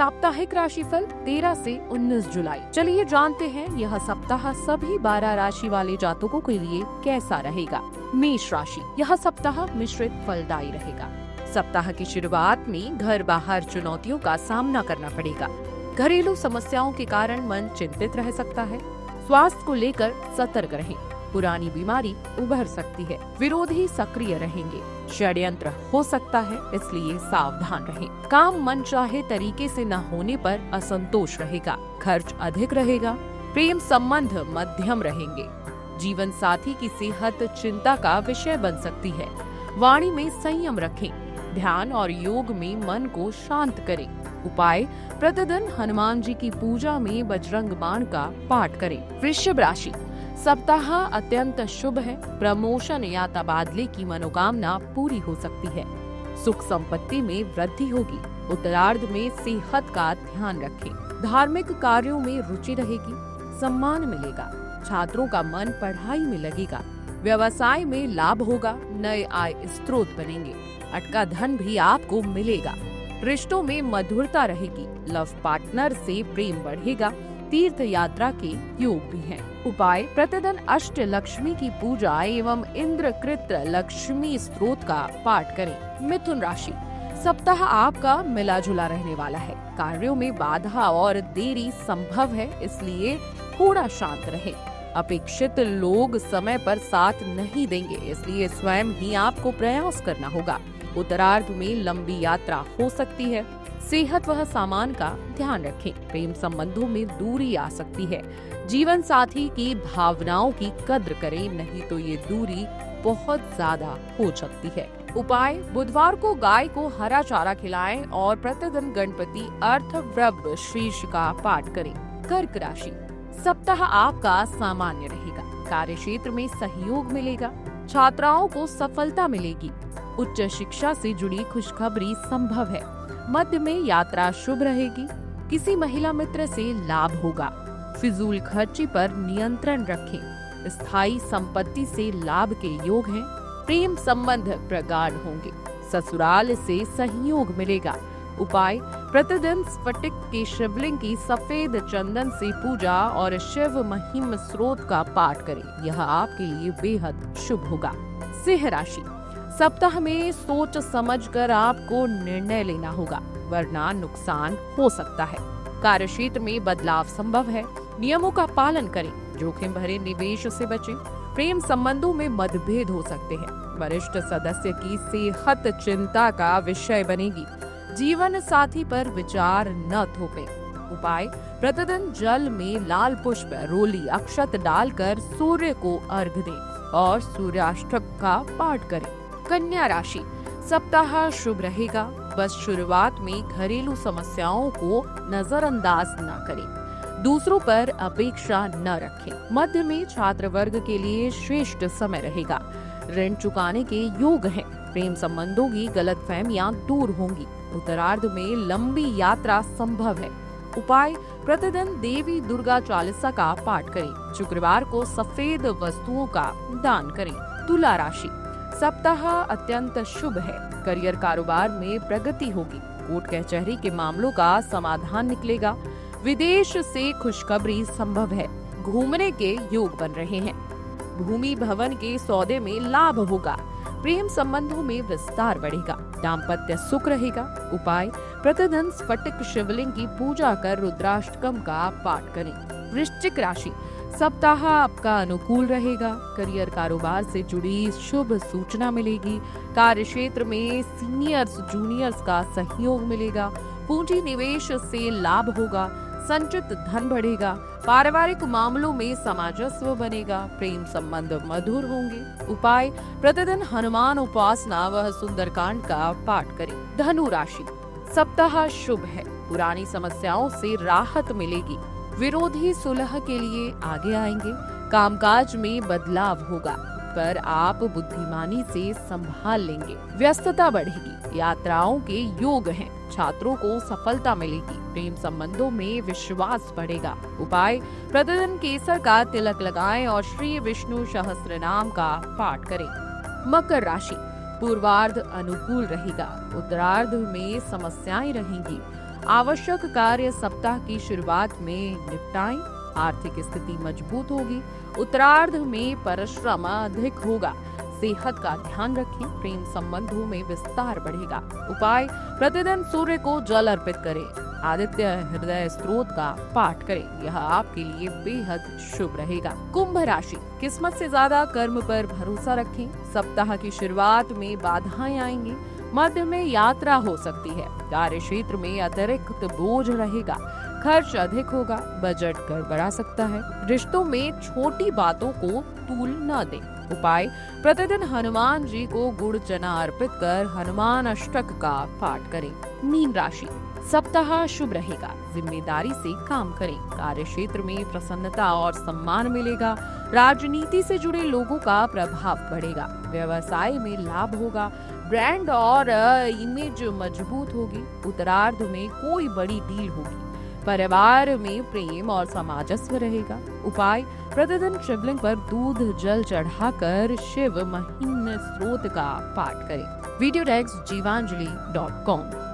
साप्ताहिक राशिफल 13 से 19 जुलाई। चलिए जानते हैं यह सप्ताह सभी 12 राशि वाले जातकों के लिए कैसा रहेगा। मेष राशि, यह सप्ताह मिश्रित फलदायी रहेगा। सप्ताह की शुरुआत में घर बाहर चुनौतियों का सामना करना पड़ेगा। घरेलू समस्याओं के कारण मन चिंतित रह सकता है। स्वास्थ्य को लेकर सतर्क रहें। पुरानी बीमारी उभर सकती है। विरोधी सक्रिय रहेंगे। षड्यंत्र हो सकता है, इसलिए सावधान रहें। काम मनचाहे तरीके से न होने पर असंतोष रहेगा। खर्च अधिक रहेगा। प्रेम संबंध मध्यम रहेंगे। जीवन साथी की सेहत चिंता का विषय बन सकती है। वाणी में संयम रखें। ध्यान और योग में मन को शांत करें। उपाय, प्रतिदिन हनुमान जी की पूजा में बजरंग बाण का पाठ करें। वृषभ राशि, सप्ताह अत्यंत शुभ है। प्रमोशन या तबादले की मनोकामना पूरी हो सकती है। सुख संपत्ति में वृद्धि होगी। उत्तरार्ध में सेहत का ध्यान रखें। धार्मिक कार्यों में रुचि रहेगी। सम्मान मिलेगा। छात्रों का मन पढ़ाई में लगेगा। व्यवसाय में लाभ होगा। नए आय स्रोत बनेंगे। अटका धन भी आपको मिलेगा। रिश्तों में मधुरता रहेगी। लव पार्टनर से प्रेम बढ़ेगा। तीर्थ यात्रा के योग भी हैं। उपाय, प्रतिदिन अष्ट लक्ष्मी की पूजा एवं इंद्रकृत लक्ष्मी स्तोत्र का पाठ करें। मिथुन राशि, सप्ताह आपका मिला जुला रहने वाला है। कार्यों में बाधा और देरी संभव है, इसलिए थोड़ा शांत रहे। अपेक्षित लोग समय पर साथ नहीं देंगे, इसलिए स्वयं ही आपको प्रयास करना होगा। उत्तरार्ध में लंबी यात्रा हो सकती है। सेहत व सामान का ध्यान रखें। प्रेम संबंधों में दूरी आ सकती है। जीवन साथी की भावनाओं की कद्र करें, नहीं तो ये दूरी बहुत ज्यादा हो सकती है। उपाय, बुधवार को गाय को हरा चारा खिलाएं और प्रतिदिन गणपति अर्थव्रव शीर्ष का पाठ करें। कर्क राशि, सप्ताह आपका सामान्य रहेगा। कार्य क्षेत्र में सहयोग मिलेगा। छात्राओं को सफलता मिलेगी। उच्च शिक्षा से जुड़ी खुशखबरी संभव है। मध्य में यात्रा शुभ रहेगी। किसी महिला मित्र से लाभ होगा। फिजूल खर्ची पर नियंत्रण रखें। स्थायी संपत्ति से लाभ के योग हैं। प्रेम संबंध प्रगाढ़ होंगे। ससुराल से सहयोग मिलेगा। उपाय, प्रतिदिन स्फटिक के शिवलिंग की सफेद चंदन से पूजा और शिव महिम स्रोत का पाठ करें। यह आपके लिए बेहद शुभ होगा। सिंह राशि, सप्ताह में सोच समझकर आपको निर्णय लेना होगा, वरना नुकसान हो सकता है। कार्यक्षेत्र में बदलाव संभव है। नियमों का पालन करें। जोखिम भरे निवेश से बचें। प्रेम संबंधों में मतभेद हो सकते हैं। वरिष्ठ सदस्य की सेहत चिंता का विषय बनेगी। जीवन साथी पर विचार न थोपें। उपाय, प्रतिदिन जल में लाल पुष्प, रोली, अक्षत डालकर सूर्य को अर्घ्य दें और सूर्याष्टक का पाठ करें। कन्या राशि, सप्ताह शुभ रहेगा। बस शुरुआत में घरेलू समस्याओं को नजरअंदाज न करें। दूसरों पर अपेक्षा न रखें। मध्य में छात्र वर्ग के लिए श्रेष्ठ समय रहेगा। ऋण चुकाने के योग हैं। प्रेम संबंधों की गलतफहमियां दूर होंगी। उत्तरार्ध में लंबी यात्रा संभव है। उपाय, प्रतिदिन देवी दुर्गा चालीसा का पाठ करें। शुक्रवार को सफेद वस्तुओं का दान करें। तुला राशि, सप्ताह अत्यंत शुभ है। करियर कारोबार में प्रगति होगी। कोर्ट कचहरी के मामलों का समाधान निकलेगा। विदेश से खुशखबरी संभव है। घूमने के योग बन रहे हैं। भूमि भवन के सौदे में लाभ होगा। प्रेम संबंधों में विस्तार बढ़ेगा। दाम्पत्य सुख रहेगा। उपाय, प्रतिदिन स्फटिक शिवलिंग की पूजा कर रुद्राष्टकम का पाठ करें। वृश्चिक राशि, सप्ताह आपका अनुकूल रहेगा। करियर कारोबार से जुड़ी शुभ सूचना मिलेगी। कार्य क्षेत्र में सीनियर्स जूनियर्स का सहयोग मिलेगा। पूंजी निवेश से लाभ होगा। संचित धन बढ़ेगा। पारिवारिक मामलों में सामंजस्य बनेगा। प्रेम संबंध मधुर होंगे। उपाय, प्रतिदिन हनुमान उपासना व सुंदरकांड का पाठ करें। धनु राशि, सप्ताह शुभ है। पुरानी समस्याओं से राहत मिलेगी। विरोधी सुलह के लिए आगे आएंगे। कामकाज में बदलाव होगा, पर आप बुद्धिमानी से संभाल लेंगे। व्यस्तता बढ़ेगी। यात्राओं के योग हैं। छात्रों को सफलता मिलेगी। प्रेम संबंधों में विश्वास बढ़ेगा। उपाय, प्रतिदिन केसर का तिलक लगाएं और श्री विष्णु सहस्त्रनाम का पाठ करें। मकर राशि, पूर्वार्ध अनुकूल रहेगा। उत्तरार्ध में समस्याएं रहेंगी। आवश्यक कार्य सप्ताह की शुरुआत में निपटाएं। आर्थिक स्थिति मजबूत होगी। उत्तरार्ध में परिश्रम अधिक होगा। सेहत का ध्यान रखें। प्रेम संबंधों में विस्तार बढ़ेगा। उपाय, प्रतिदिन सूर्य को जल अर्पित करें। आदित्य हृदय स्त्रोत का पाठ करें। यह आपके लिए बेहद शुभ रहेगा। कुंभ राशि, किस्मत से ज्यादा कर्म पर भरोसा रखें। सप्ताह की शुरुआत में बाधाएं आएंगी। मध्य में यात्रा हो सकती है। कार्य क्षेत्र में अतिरिक्त बोझ रहेगा। खर्च अधिक होगा। बजट गड़बड़ा सकता है। रिश्तों में छोटी बातों को तूल न दें। उपाय, प्रतिदिन हनुमान जी को गुड़ चना अर्पित कर हनुमान अष्टक का पाठ करें। मीन राशि, सप्ताह शुभ रहेगा। जिम्मेदारी से काम करें। कार्य क्षेत्र में प्रसन्नता और सम्मान मिलेगा। राजनीति से जुड़े लोगों का प्रभाव बढ़ेगा। व्यवसाय में लाभ होगा। ब्रांड और इमेज मजबूत होगी। उत्तरार्ध में कोई बड़ी डील होगी। परिवार में प्रेम और सामंजस्य रहेगा। उपाय, प्रतिदिन शिवलिंग पर दूध जल चढ़ाकर शिव महीन स्त्रोत का पाठ करें। Video text जीवांजलि.com।